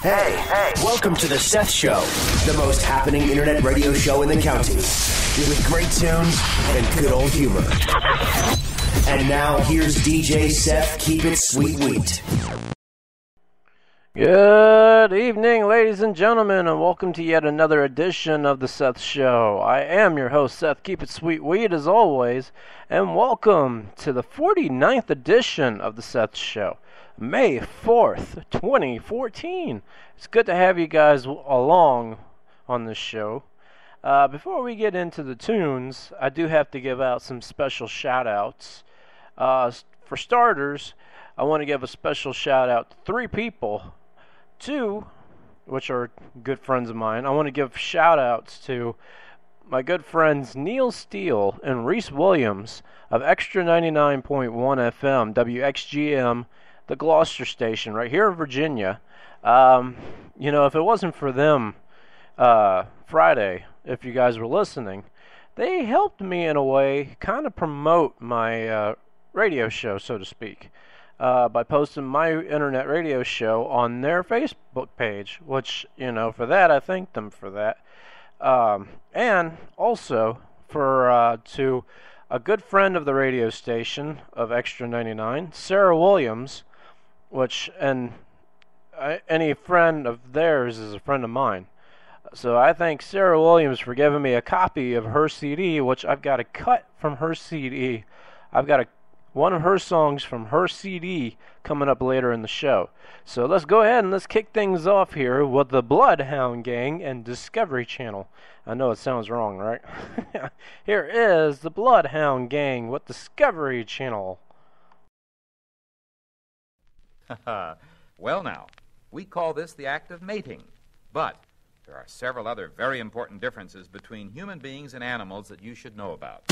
Hey, welcome to the Seth Show, the most happening internet radio show in the county, with great tunes and good old humor. And now, here's DJ Seth, Keep It Sweet Wheat. Good evening, ladies and gentlemen, and welcome to yet another edition of the Seth Show. I am your host, Seth, Keep It Sweet Wheat, as always, and welcome to the 49th edition of the Seth Show. May 4th, 2014. It's good to have you guys along on this show. Before we get into the tunes, I do have to give out some special shout-outs. For starters, I want to give a special shout-out to three people. Two, which are good friends of mine. I want to give shout-outs to my good friends Neil Steele and Reese Williams of Extra 99.1 FM, WXGM, the Gloucester station right here in Virginia. If it wasn't for them Friday, if you guys were listening, they helped me in a way kind of promote my radio show, so to speak, by posting my internet radio show on their Facebook page, which, for that, I thank them for that. And also to a good friend of the radio station of Extra 99, Sarah Williams, any friend of theirs is a friend of mine. So I thank Sarah Williams for giving me a copy of her CD, which I've got a cut from her CD. I've got one of her songs from her CD coming up later in the show. So let's go ahead and let's kick things off here with the Bloodhound Gang and Discovery Channel. I know it sounds wrong, right? Here is the Bloodhound Gang with Discovery Channel. Well now, we call this the act of mating, but there are several other very important differences between human beings and animals that you should know about.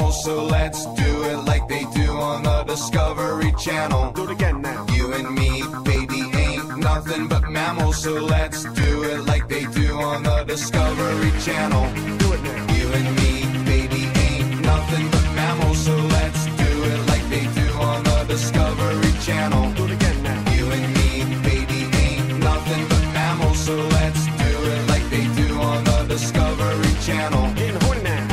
mammals, so let's do it like they do on the Discovery Channel. Do it again now. You and me, baby, ain't nothing but mammals, so let's do it like they do on the Discovery Channel. Do it now. You and me, baby, ain't nothing but mammals, so let's do it like they do on the Discovery Channel. Do it again now. You and me, baby, ain't nothing but mammals, so let's do it like they do on the Discovery Channel. Getting horny now.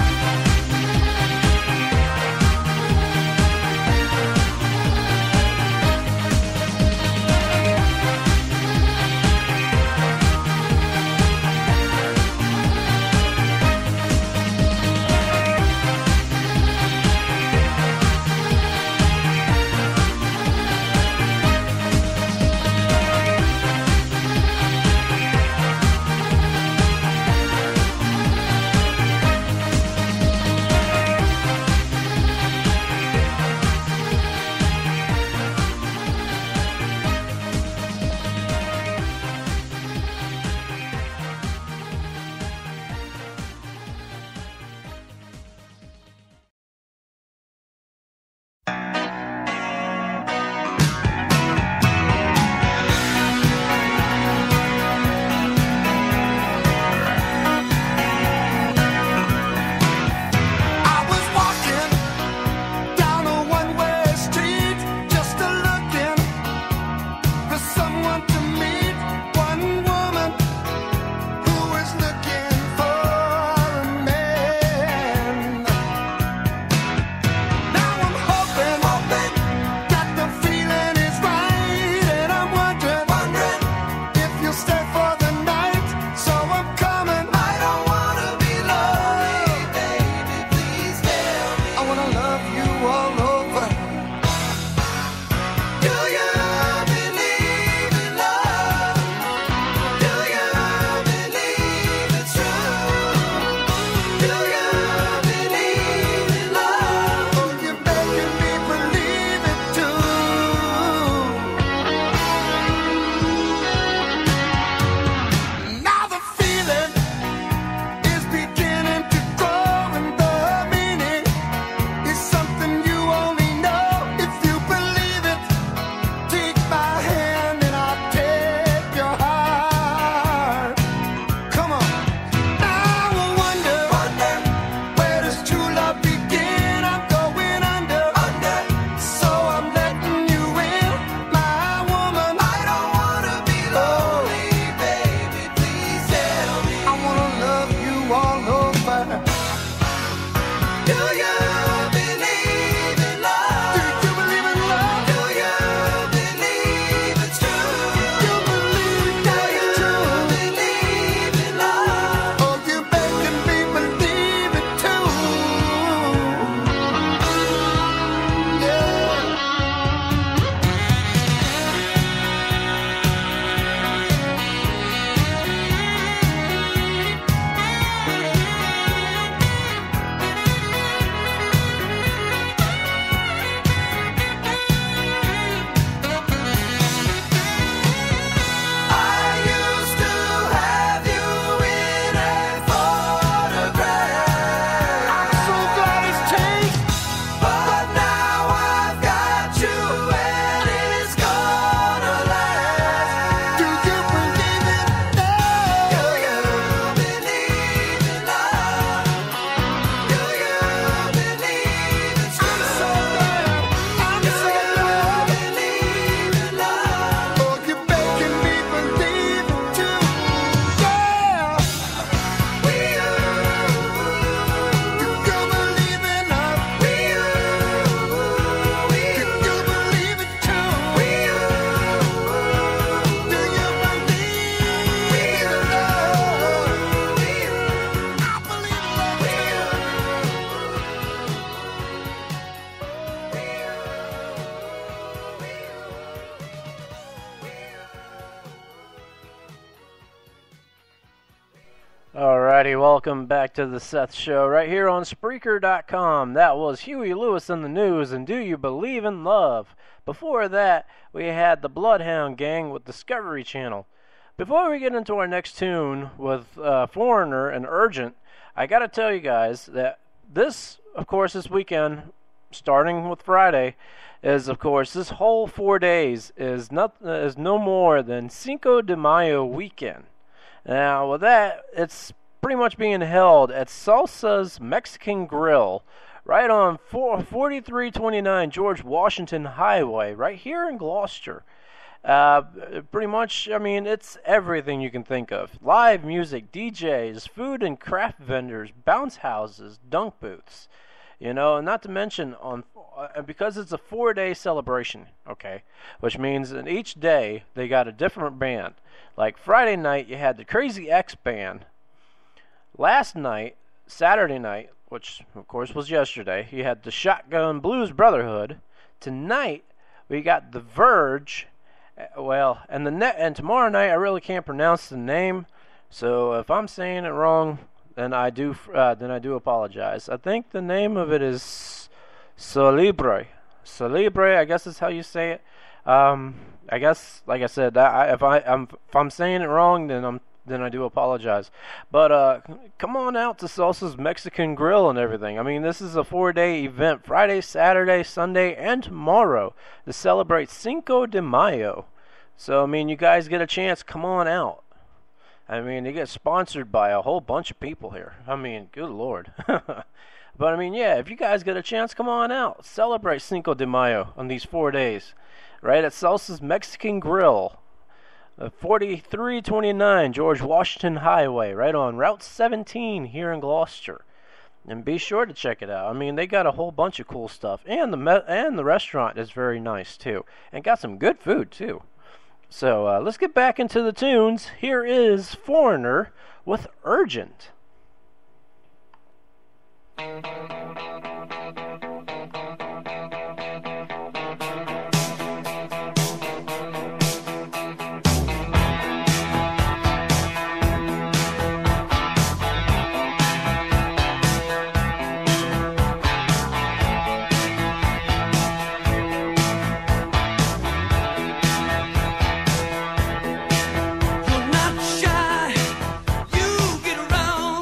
Alrighty, welcome back to the Seth Show right here on Spreaker.com. That was Huey Lewis in the News and Do You Believe in Love? Before that, we had the Bloodhound Gang with Discovery Channel. Before we get into our next tune with Foreigner and Urgent, I gotta tell you guys that this of course, this weekend, starting with Friday, is, of course, this whole 4 days is no more than Cinco de Mayo weekend. Now, with that, it's pretty much being held at Salsa's Mexican Grill, right on 4329 George Washington Highway, right here in Gloucester. Pretty much, I mean, it's everything you can think of. Live music, DJs, food and craft vendors, bounce houses, dunk booths. You know, not to mention, because it's a 4-day celebration, okay, which means in each day they got a different band. Like Friday night, you had the Crazy X Band. Last night, Saturday night, which of course was yesterday, you had the Shotgun Blues Brotherhood. Tonight, we got The Verge. Well, and tomorrow night I really can't pronounce the name, so if I'm saying it wrong, then I do apologize. I think the name of it is Solibre. Solibre, I guess is how you say it. I guess, like I said, if I'm saying it wrong, then I do apologize. But come on out to Salsa's Mexican Grill and everything. I mean, this is a 4-day event, Friday, Saturday, Sunday, and tomorrow, to celebrate Cinco de Mayo. So, I mean, you guys get a chance, come on out. I mean, you get sponsored by a whole bunch of people here. I mean, good Lord. But, I mean, yeah, if you guys get a chance, come on out. Celebrate Cinco de Mayo on these 4 days, right at Salsa's Mexican Grill. 4329 George Washington Highway, right on Route 17 here in Gloucester. And be sure to check it out. I mean, they got a whole bunch of cool stuff. And the restaurant is very nice, too. And got some good food, too. So, let's get back into the tunes. Here is Foreigner with Urgent. You're not shy, you get around.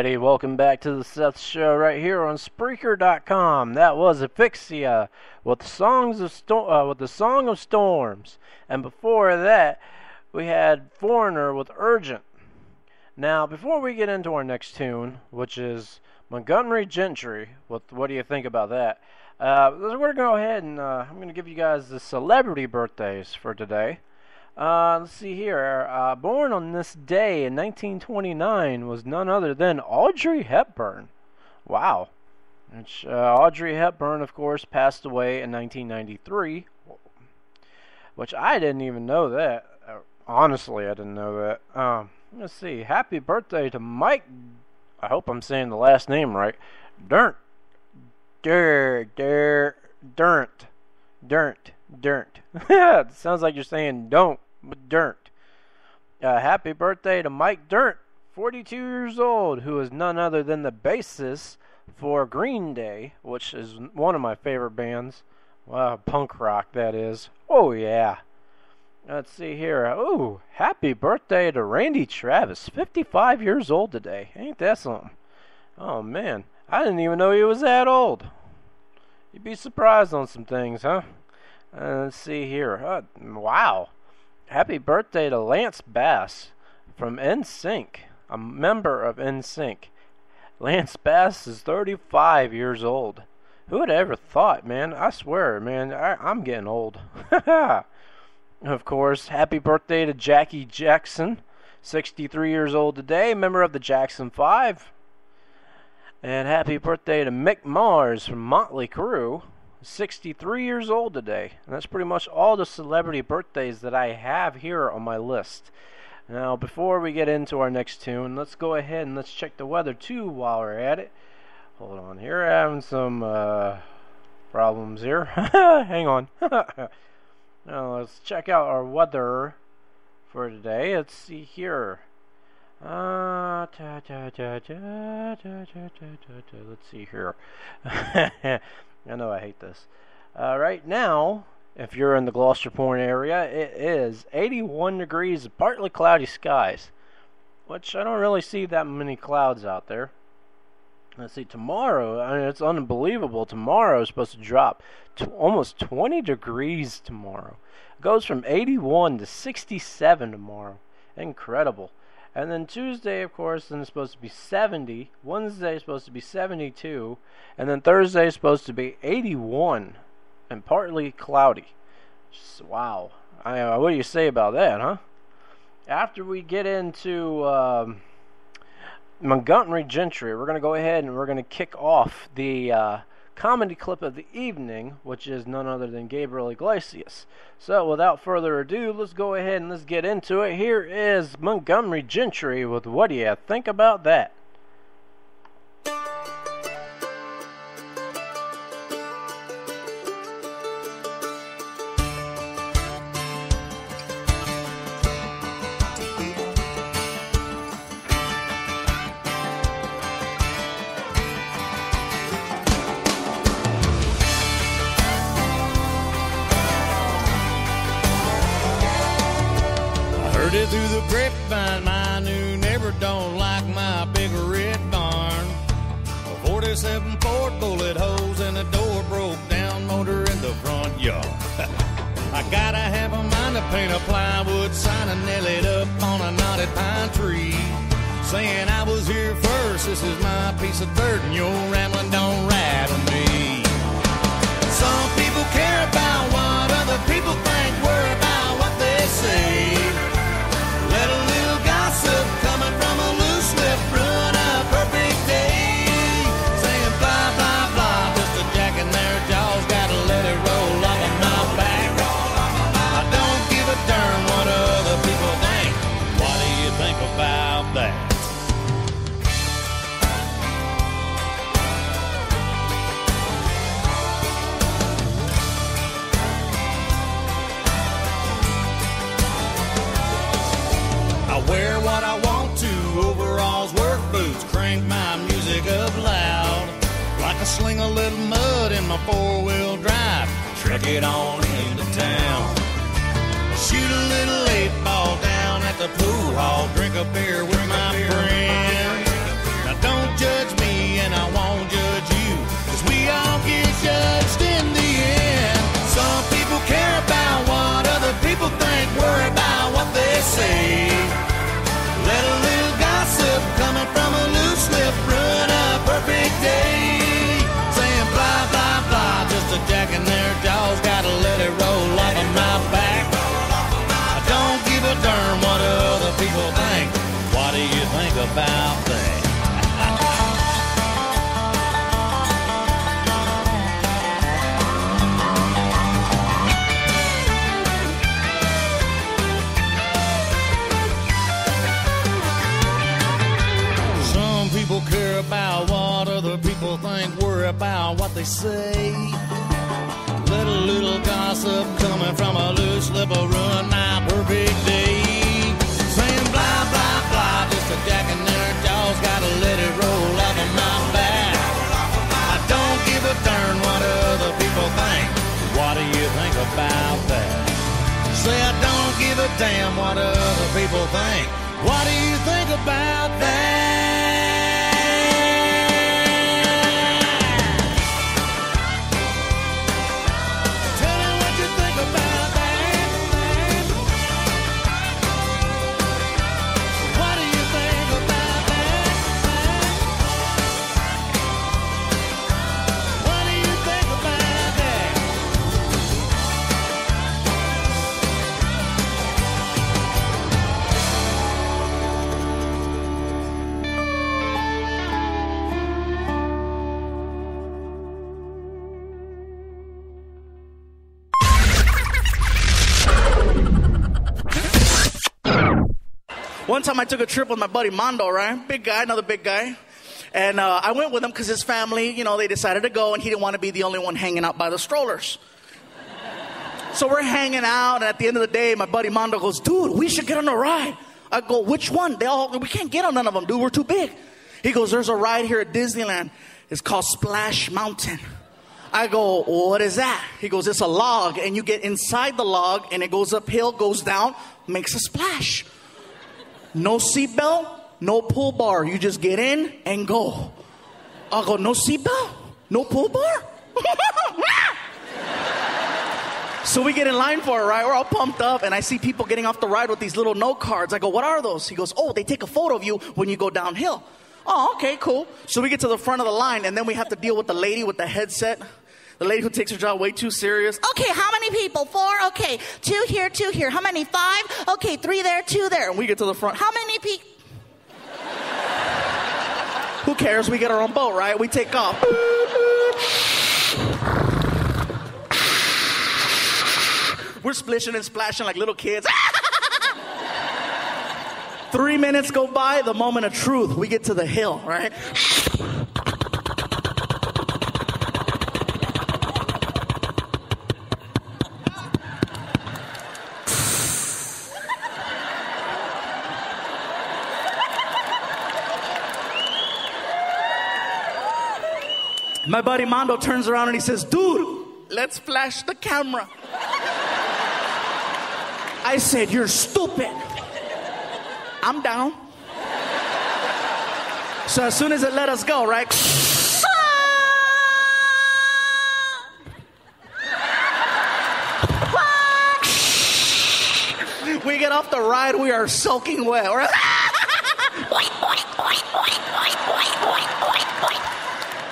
Alrighty, welcome back to the Seth Show right here on Spreaker.com. That was Asphyxia with the Song of Storms, and before that, we had Foreigner with Urgent. Now, before we get into our next tune, which is Montgomery Gentry, what do you think about that? We're going to go ahead and I'm going to give you guys the celebrity birthdays for today. Let's see here. Born on this day in 1929 was none other than Audrey Hepburn. Wow. Audrey Hepburn, of course, passed away in 1993, which I didn't even know that. Honestly, I didn't know that. Let's see. Happy birthday to Mike. I hope I'm saying the last name right. Durnt. It sounds like you're saying don't, but Durnt. Happy birthday to Mike Durnt, 42 years old, who is none other than the bassist for Green Day, which is one of my favorite bands. Wow, punk rock, that is. Oh, yeah. Let's see here. Ooh, happy birthday to Randy Travis, 55 years old today. Ain't that something? Oh, man. I didn't even know he was that old. You'd be surprised on some things, huh? Let's see here. Wow. Happy birthday to Lance Bass from NSYNC, a member of NSYNC. Lance Bass is 35 years old. Who would have ever thought, man? I swear, man, I'm getting old. Of course, happy birthday to Jackie Jackson, 63 years old today, member of the Jackson 5. And happy birthday to Mick Mars from Motley Crue, 63 years old today. And that's pretty much all the celebrity birthdays that I have here on my list. Now, before we get into our next tune, let's go ahead and let's check the weather too while we're at it. Hold on here, having some problems here. Hang on. Now, let's check out our weather for today. Let's see here. Let's see here. I know I hate this. Right now, if you're in the Gloucester Point area, it is 81 degrees, partly cloudy skies, which I don't really see that many clouds out there. Let's see, tomorrow, I mean, it's unbelievable. Tomorrow is supposed to drop to almost 20 degrees tomorrow. It goes from 81 to 67 tomorrow. Incredible. And then Tuesday, of course, then it's supposed to be 70. Wednesday is supposed to be 72. And then Thursday is supposed to be 81 and partly cloudy. Just, wow. What do you say about that, huh? After we get into Montgomery Gentry, we're going to go ahead and we're going to kick off the comedy clip of the evening, which is none other than Gabriel Iglesias. So without further ado, let's go ahead and let's get into it. Here is Montgomery Gentry with What Do You Think About That? Through the grapevine, my new neighbor don't like my big red barn. A 47 Ford bullet holes and a door broke down, motor in the front yard. I gotta have a mind to paint a plywood sign and nail it up on a knotted pine tree, saying I was here first, this is my piece of dirt, and your rambling don't rattle me. Some people care about what other people think, worry about what they say. Let a little gossip coming from a loose lip ruin a perfect day. Saying blah, blah, blah, just a jack in their jaws, gotta let it roll off of my back. I don't give a darn what other people think. What do you think about that? Wear what I want to, overalls, work boots, crank my music up loud. Like I sling a little mud in my four-wheel drive, truck it on into town. Shoot a little 8-ball down at the pool hall, drink a beer with my friend. Now don't they say. Little gossip coming from a loose lip will ruin my perfect day. Saying blah, blah, blah, just a jack in their jaws, gotta let it roll off of my back. I don't give a darn what other people think. What do you think about that? Say I don't give a damn what other people think. What do you think about that? Tell me what you think about that. What do you think about that? What do you think about that? One time I took a trip with my buddy Mondo, right? Big guy, another big guy. And I went with him because his family, you know, they decided to go, and he didn't want to be the only one hanging out by the strollers. So we're hanging out, and at the end of the day, my buddy Mondo goes, dude, we should get on a ride. I go, which one? We can't get on none of them, dude. We're too big. He goes, there's a ride here at Disneyland. It's called Splash Mountain. I go, what is that? He goes, it's a log, and you get inside the log, and it goes uphill, goes down, makes a splash. No seatbelt, no pull bar. You just get in and go. I go, no seatbelt, no pull bar? So we get in line for it, right? We're all pumped up, and I see people getting off the ride with these little note cards. I go, what are those? He goes, oh, they take a photo of you when you go downhill. Oh, okay, cool. So we get to the front of the line, and then we have to deal with the lady with the headset. The lady who takes her job way too serious. Okay, how many people? 4? Okay, 2 here, 2 here. How many? 5? Okay, 3 there, 2 there. And we get to the front. How many people? Who cares? We get our own boat, right? We take off. We're splishing and splashing like little kids. 3 minutes go by, the moment of truth. We get to the hill, right? My buddy Mondo turns around and he says, dude, let's flash the camera. I said, you're stupid. I'm down. So as soon as it let us go, right? We get off the ride, we are soaking wet.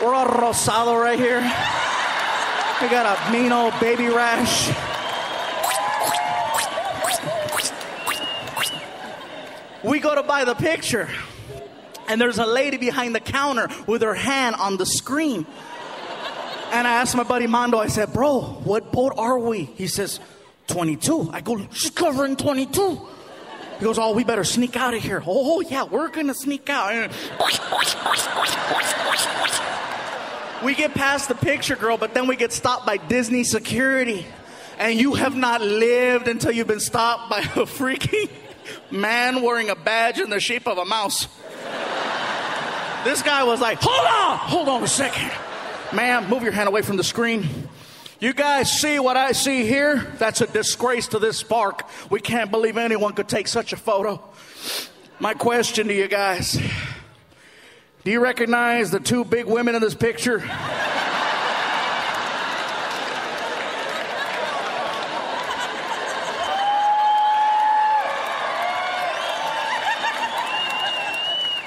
We're all rosado right here. We got a mean old baby rash. We go to buy the picture, and there's a lady behind the counter with her hand on the screen. And I asked my buddy Mondo, I said, bro, what boat are we? He says, 22. I go, she's covering 22. He goes, oh, we better sneak out of here. Oh, yeah, we're going to sneak out. We get past the picture girl, but then we get stopped by Disney security. And you have not lived until you've been stopped by a freaking man wearing a badge in the shape of a mouse. This guy was like, hold on a second. Ma'am, move your hand away from the screen. You guys see what I see here? That's a disgrace to this park. We can't believe anyone could take such a photo. My question to you guys, do you recognize the 2 big women in this picture?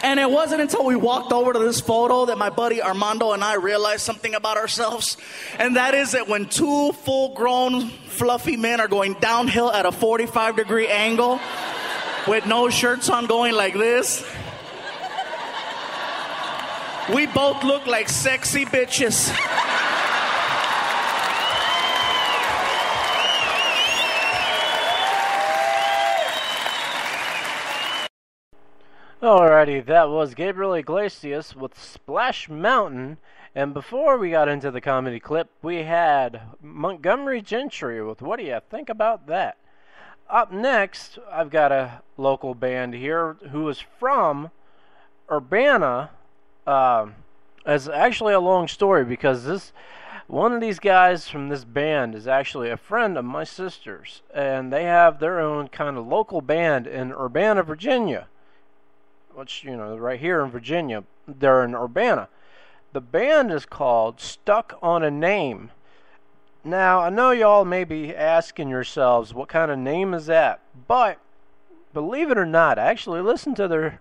And it wasn't until we walked over to this photo that my buddy Armando and I realized something about ourselves. And that is that when 2 full-grown, fluffy men are going downhill at a 45-degree angle with no shirts on going like this, we both look like sexy bitches. Alrighty, that was Gabriel Iglesias with Splash Mountain. And before we got into the comedy clip, we had Montgomery Gentry with What Do You Think About That? Up next, I've got a local band here who is from Urbana. It's actually a long story because one of these guys from this band is actually a friend of my sister's, and they have their own kind of local band in Urbana, Virginia, which, right here in Virginia, they're in Urbana. The band is called Stuck on a Name. Now, I know y'all may be asking yourselves, what kind of name is that? But, believe it or not, I actually listened to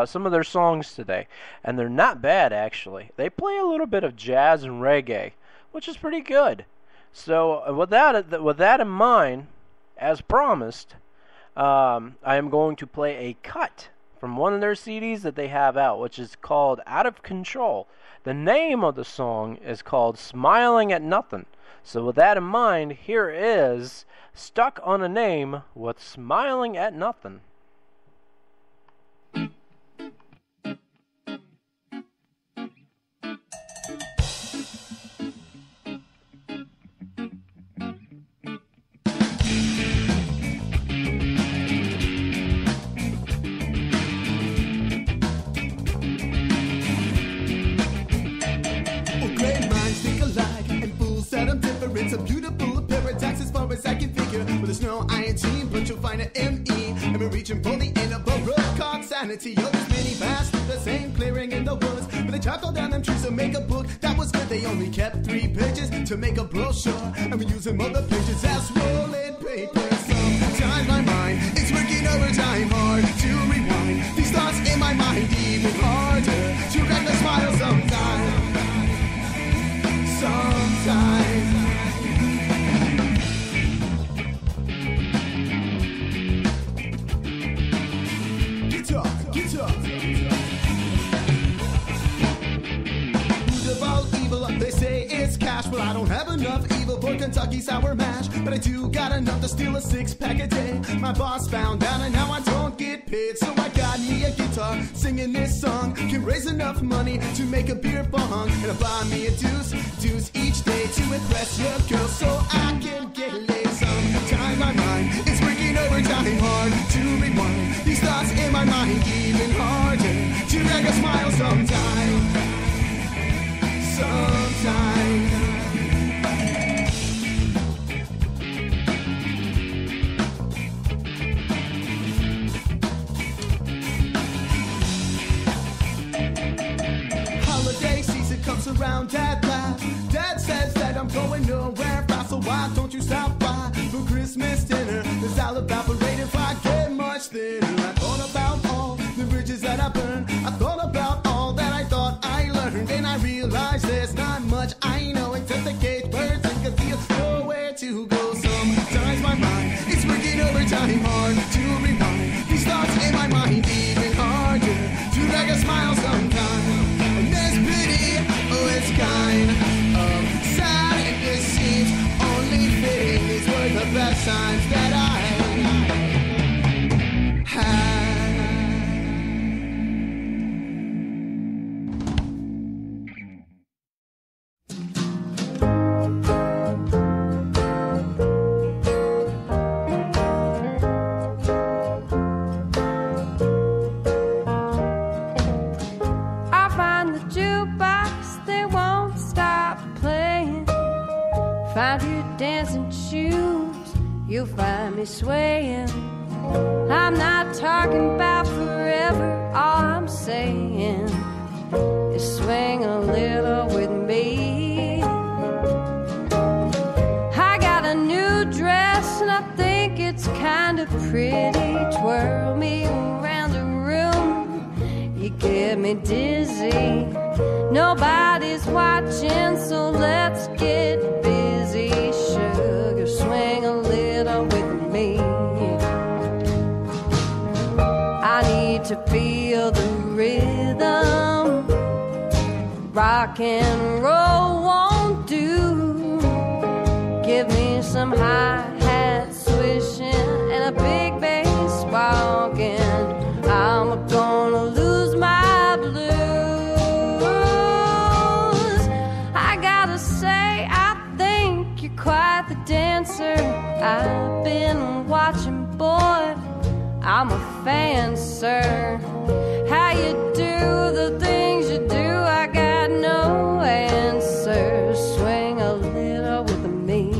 some of their songs today, and they're not bad, actually. They play a little bit of jazz and reggae, which is pretty good. So, with that in mind, as promised, I am going to play a cut from one of their CDs that they have out, which is called Out of Control. The name of the song is called Smiling at Nothing. So with that in mind, here is Stuck on a Name with Smiling at Nothing. It's a beautiful paradox as far as I can figure. But there's no INT, but you'll find an ME. I've been reaching for the end of a road called sanity. Oh, there's many bastards, the same clearing in the woods. But they chopped all down them trees to make a book. That was good, they only kept 3 pages to make a brochure. And we use them other pages as rolling paper. Sometimes my mind is working overtime hard to rewind these thoughts in my mind, even harder to crack a smile sometimes. Sometimes. Guitar. Root of all evil, they say it's cash. Well, I don't have enough evil for Kentucky Sour Mash, but I do got enough to steal a 6-pack a day. My boss found out and now I don't get paid, so I got me a guitar. Singing this song can raise enough money to make a beer bong, and I buy me a deuce each day to impress your girl so I can get laid. Sometimes my mind is working overtime hard to rewind these thoughts in my mind, even harder to make a smile sometimes. Holiday season comes around at last. Dad says that I'm going nowhere fast, so why don't you stop by for Christmas dinner? Cause I'll evaporate if I get much thinner. I thought about all the bridges that I burned. I thought about all that I thought I learned, and I realized there's not much I know except the cage birds and cause there's nowhere to go. Sometimes my mind is working overtime hard to rewind these thoughts in my mind, even harder to make a smile sometimes. And there's pity, oh it's kind of sad, it just seems only fitting. These were the best times that I had. Find your dancing shoes, you'll find me swaying. I'm not talking about forever, all I'm saying is swing a little with me. I got a new dress and I think it's kind of pretty. Twirl me around the room, you get me dizzy. Nobody's watching, so let's get busy. Sugar, swing a little with me. I need to feel the rhythm. Rock and roll won't do. Give me some hi-hat swishing and a big bass walking. I'm gonna lose my blues. like the dancer I've been watching, boy. I'm a fan, sir. How you do the things you do, I got no answer. Swing a little with me.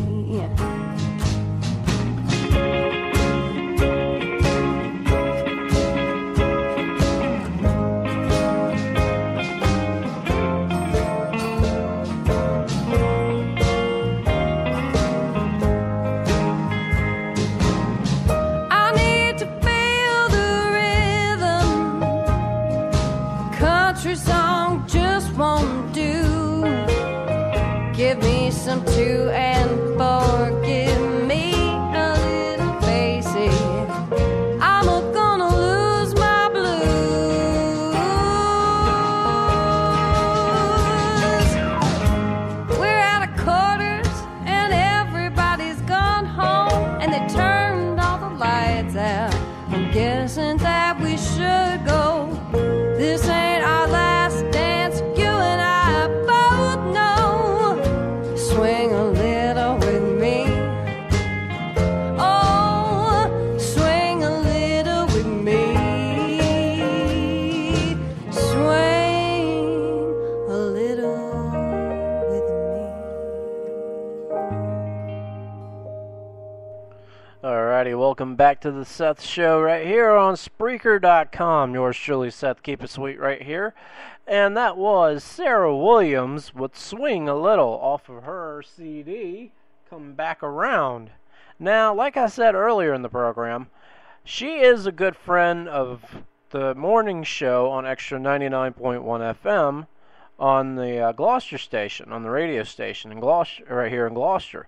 Song just won't do. Give me some 2 and 4. Give me a little basic. I'm gonna lose my blues. We're out of quarters and everybody's gone home, and they turned all the lights out. I'm guessing that we should go. This ain't our last dance, you and I both know. Swing a little with me. Oh, swing a little with me. Swing a little with me. Alrighty, welcome back to the Seth Show right here on Spreaker.com. Yours truly, Seth, keep it sweet right here. And that was Sarah Williams with Swing a Little off of her CD, Come Back Around. Now, like I said earlier in the program, she is a good friend of the morning show on Extra 99.1 FM on the Gloucester station, on the radio station in Gloucester, right here in Gloucester.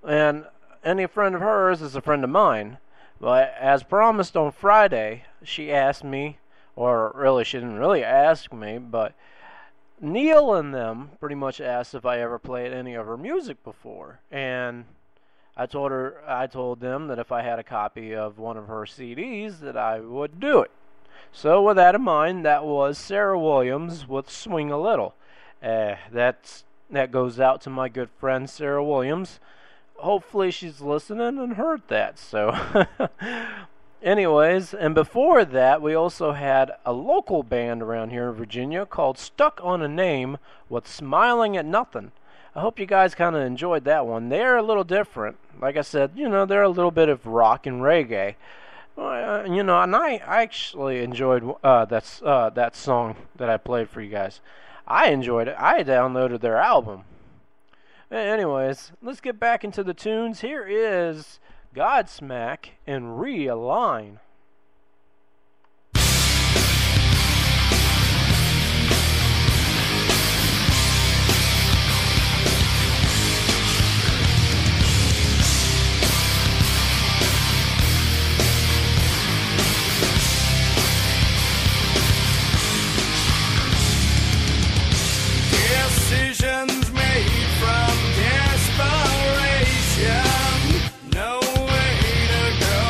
And any friend of hers is a friend of mine. But as promised on Friday, she asked me, or really she didn't really ask me, but Neil and them pretty much asked if I ever played any of her music before. And I told them that if I had a copy of one of her CDs that I would do it. So with that in mind, that was Sarah Williams with Swing a Little. That goes out to my good friend Sarah Williams. Hopefully she's listening and heard that. So anyways, and before that, we also had a local band around here in Virginia called Stuck on a Name with Smiling at Nothing. I hope you guys kind of enjoyed that one. They're a little different. Like I said, they're a little bit of rock and reggae. And I actually enjoyed that song that I played for you guys. I enjoyed it. I downloaded their album. Anyways, let's get back into the tunes. Here is Godsmack and Realign. Decisions made from desperation, no way to go.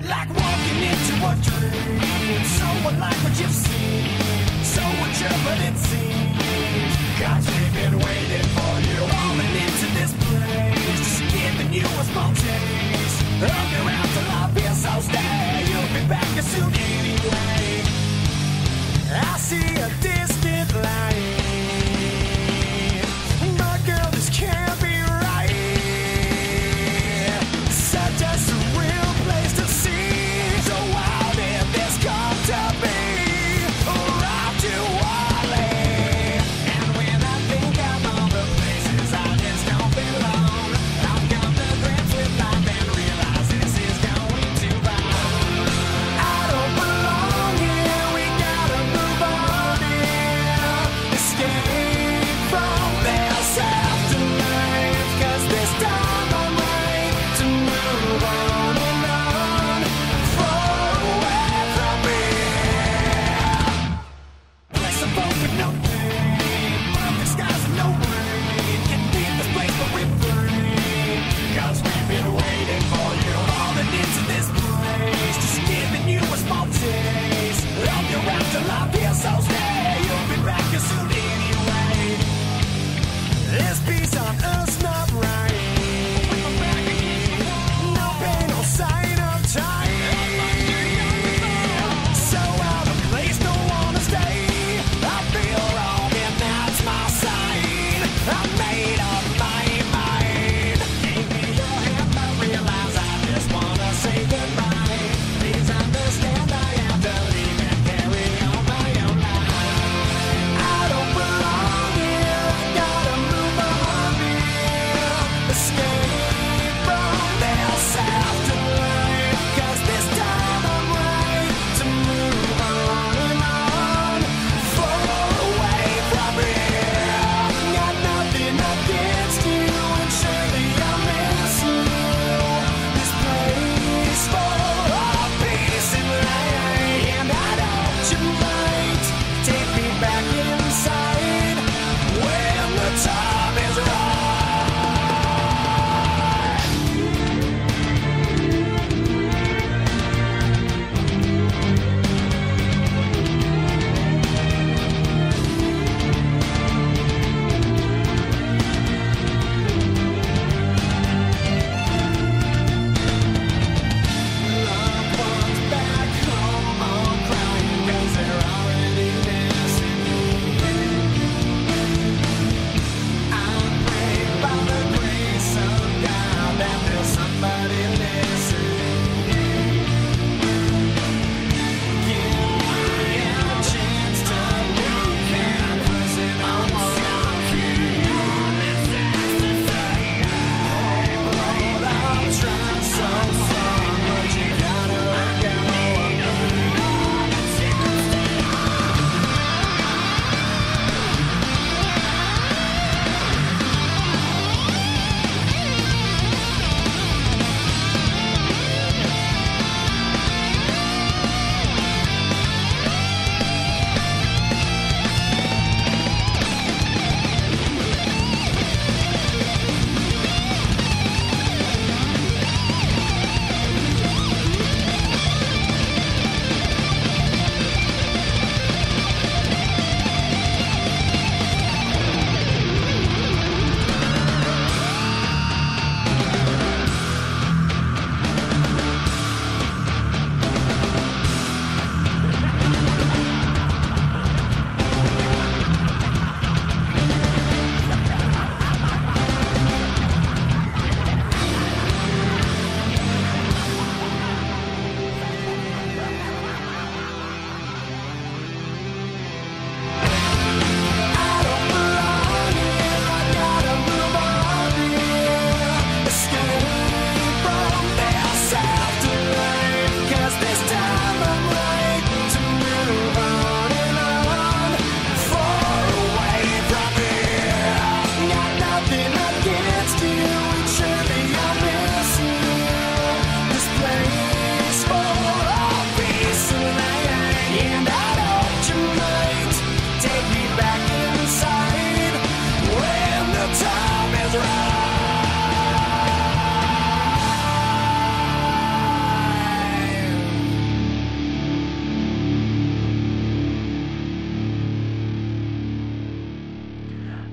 like walking into a dream. So unlike what you've seen, so mature but it seems. God's been waiting for you, rolling into this place, just giving you a small taste of your afterlife. Feel so stay, you'll be back as soon anyway. I see a distant light, but girl, this can't be right. Such a surreal place to see, so how did this come to be? Arrived too early, and when I think of all the places I just don't belong, I've come to grips with life and realize this is going too far. I don't belong here, we gotta move on here. Escape from this afterlife, 'cause this time I'm ready to move on and on, far away from here. Place of hope with no pain, perfect skies and no rain. Can leave this place but we're free, 'cause we've been waiting for you. Falling into this place, just giving you a small taste of your afterlife. Feel so stay, you'll be back as soon anyway. This piece on us not right. No pain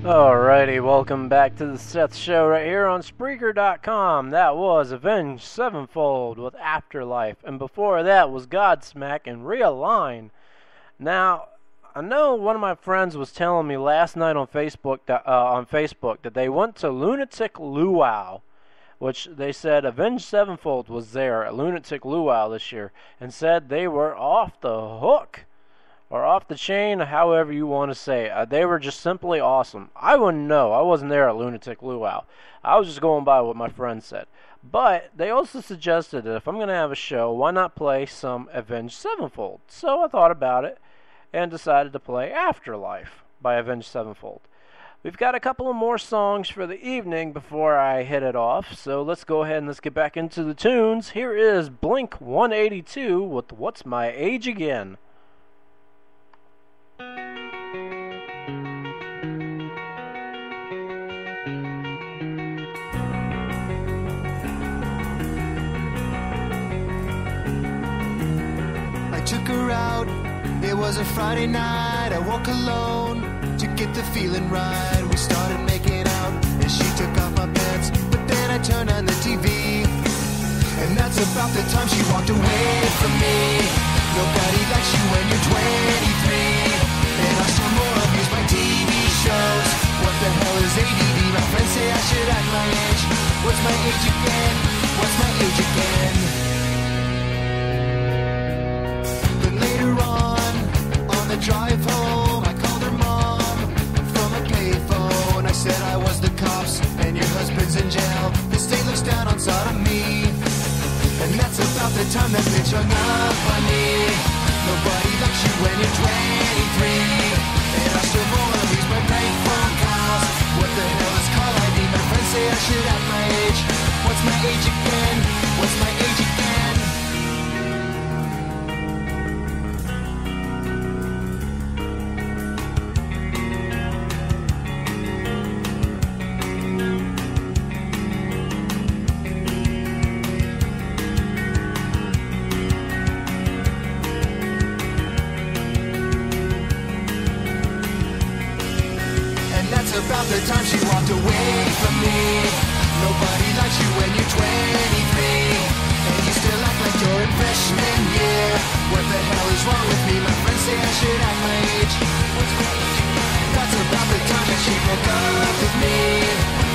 Alrighty, welcome back to the Seth Show right here on Spreaker.com. That was Avenged Sevenfold with Afterlife, and before that was Godsmack and Realign. Now, I know one of my friends was telling me last night on Facebook that they went to Lunatic Luau, which they said Avenged Sevenfold was there at Lunatic Luau this year, and said they were off the hook. Or off the chain, however you want to say it. They were just simply awesome. I wouldn't know. I wasn't there at Lunatic Luau. I was just going by what my friend said. But they also suggested that if I'm going to have a show, why not play some Avenged Sevenfold? So I thought about it and decided to play Afterlife by Avenged Sevenfold. We've got a couple of more songs for the evening before I hit it off. So let's go ahead and let's get back into the tunes. Here is Blink 182 with What's My Age Again. Took her out, it was a Friday night. I woke alone to get the feeling right. We started making out and she took off my pants, but then I turned on the TV, and that's about the time she walked away from me. Nobody likes you when you're 23, and I still more abuse my TV shows. What the hell is ADD? My friends say I should act my age. What's my age again? What's my age again? On the drive home, I called her mom from a payphone. I said I was the cops and your husband's in jail. The state looks down on sodomy, and that's about the time that bitch hung up on me. Nobody likes you when you're 23, and I still wanna lose my prank phone calls. What the hell is call ID? My friends say I should have my age. What's my age again? What's my age again? About the time she walked away from me. Nobody likes you when you're 23, and you still act like you're in freshman year. What the hell is wrong with me? My friends say I should act my age. That's about the time that she broke up with me.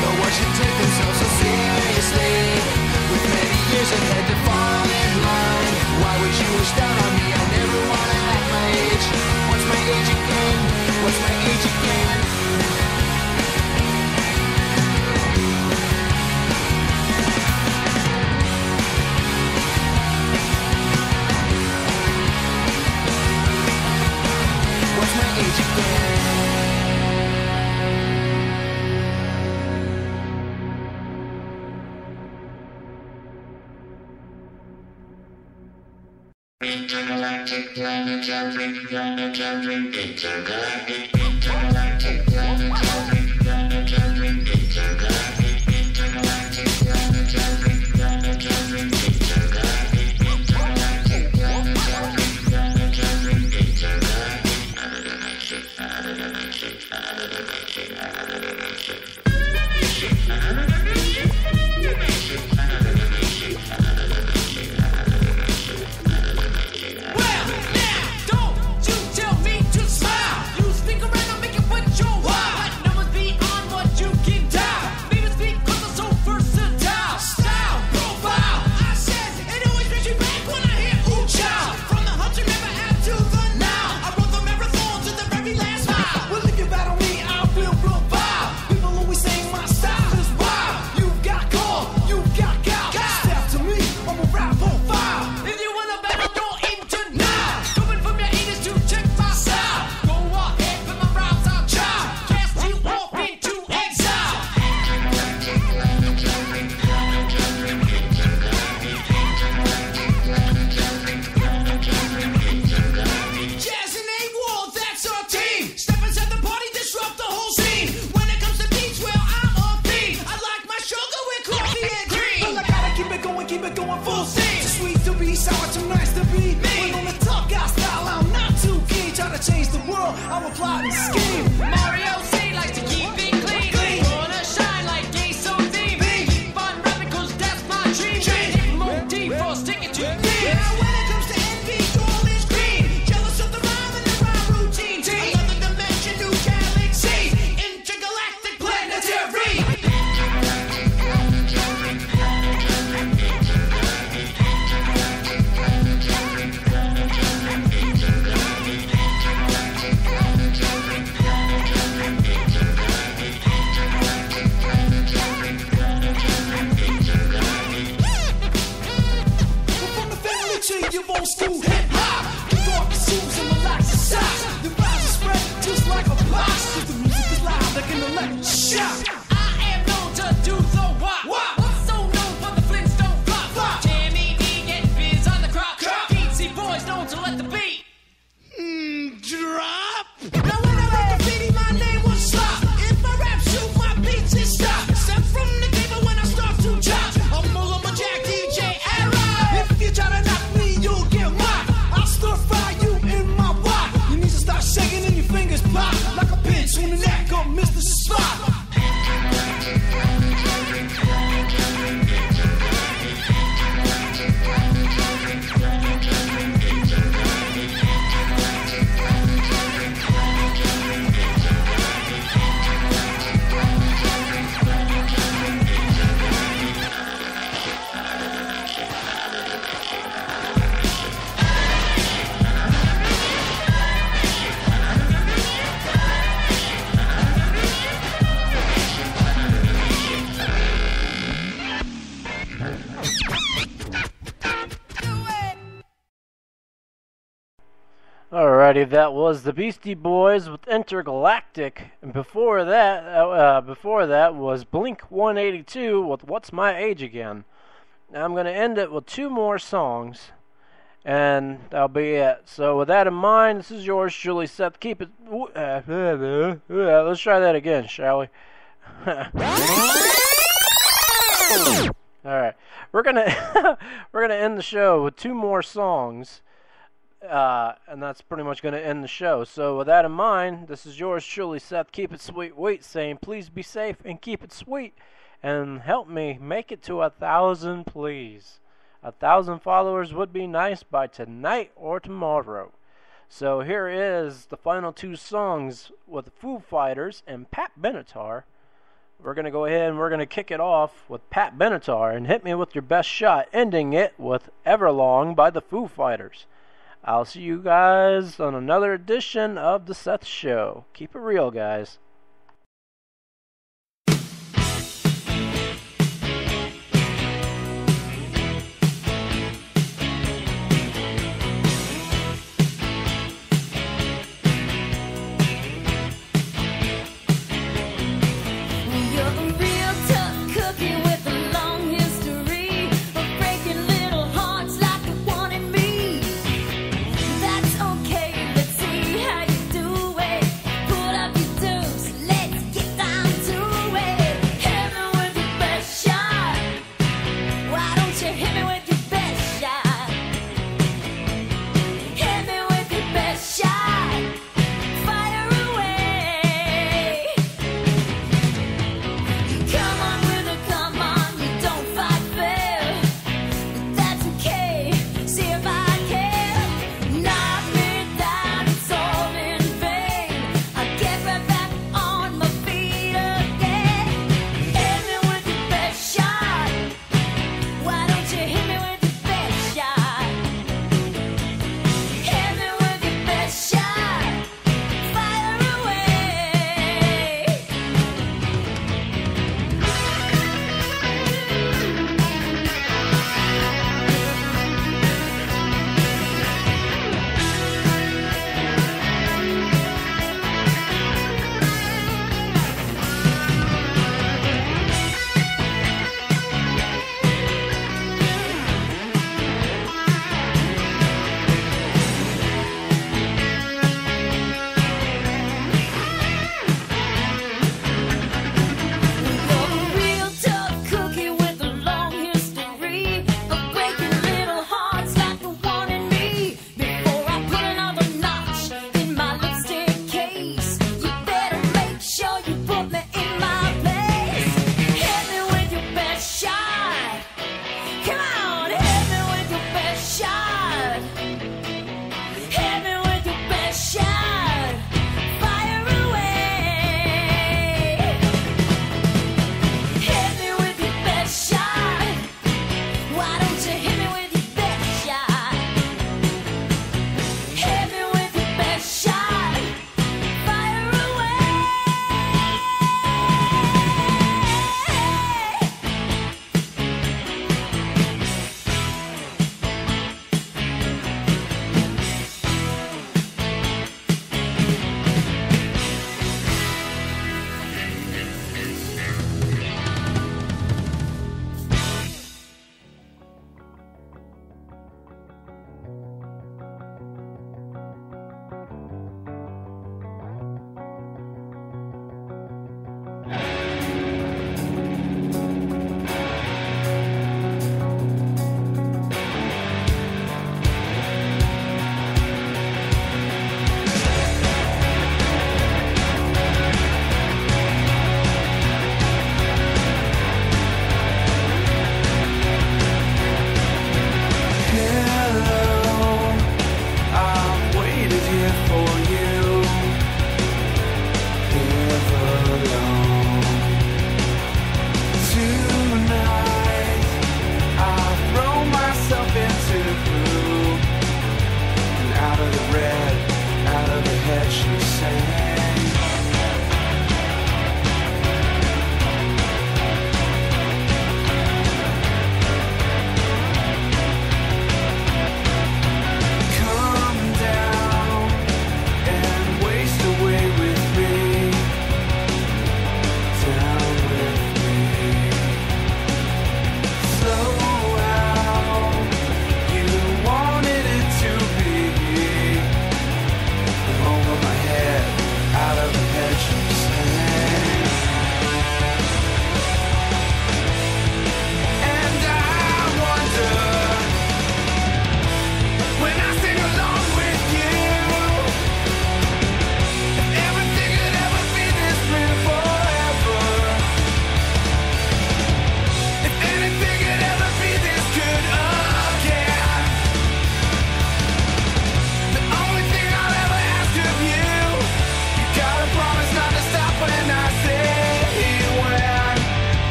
No one should take themselves so seriously, with many years ahead to fall in line. Why would you wish down on me? I never wanna act my age. What's my age again? What's my age again? Intergalactic planetary, intergalactic, intergalactic, planetary, intergalactic, intergalactic, planetary, intergalactic, planetary, I'm a plotting scheme. Mario C likes to keep it history of old school hip hop. Dark shoes and relaxed socks. The rise is spread just like a box. Cause the music is loud like an electric shock. I am known to do the what? What's so known for the Flintstone flop? Jimmy D getting biz on the crop. Beatsy boys known to let the beat Drop. Now when I wrote graffiti, my name was Slop. If I rap shoot, my beats is stop. Step from the table when I start to chop. I'm full of my Jack DJ era. If you try to knock me, you'll get mocked. I'll stir fry you in my wok. Your knees will start shaking and your fingers pop like a pinch on the neck of Mr. Spot. Alrighty, that was the Beastie Boys with Intergalactic, and before that was Blink 182 with What's My Age Again. Now I'm going to end it with two more songs, and that'll be it. So with that in mind, this is yours truly, Seth. Keep it. Let's try that again, shall we? All right, we're gonna end the show with two more songs. And that's pretty much going to end the show. So with that in mind, this is yours truly, Seth. Keep it sweet. Wait, saying please be safe and keep it sweet. And help me make it to 1,000, please. 1,000 followers would be nice by tonight or tomorrow. So here is the final two songs with Foo Fighters and Pat Benatar. We're going to go ahead and we're going to kick it off with Pat Benatar and Hit Me With Your Best Shot, ending it with Everlong by the Foo Fighters. I'll see you guys on another edition of The Seth Show. Keep it real, guys.